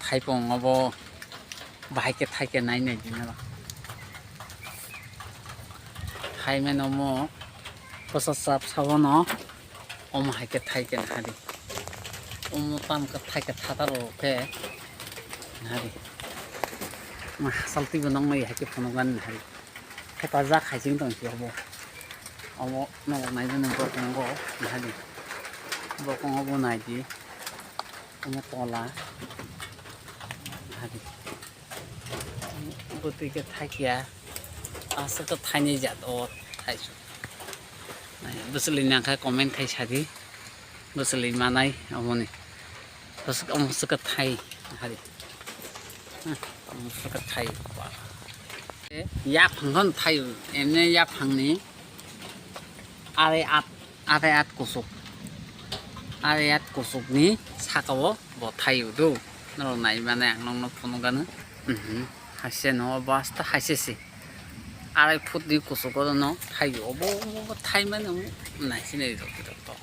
타이뽕 어버 바이게 타이게 나이네 지나라 하이메 너무 버섯삽 사원어 어머 하이게 타이게 나리 어머 땀그 타이게 타다로 배 나리 뭐 살티고 너무 하이게 보는건 나리 해바자 가진 동시 여보 어머 너무 많이 드는 거 그런 거 나리 뭐 공부 나지 어머 또라 bữa cái thay kia sao cái thay như vậy đó thay số này bữa sau này cái comment thay sao đi bữa sau mà này ông này bữa sau ông sẽ cái thay hả đi ông sẽ cái thay quá giáp hàng con thay em này giáp hàng này 아래앗 고속니 사가워 뭐 타이우도 너로 나이만에 악농로 보는 거는 하시에 너 바스타 하시시 아래 푸디 고속거든 너 타이우 뭐 타이만 너무 나시네 이렇게 또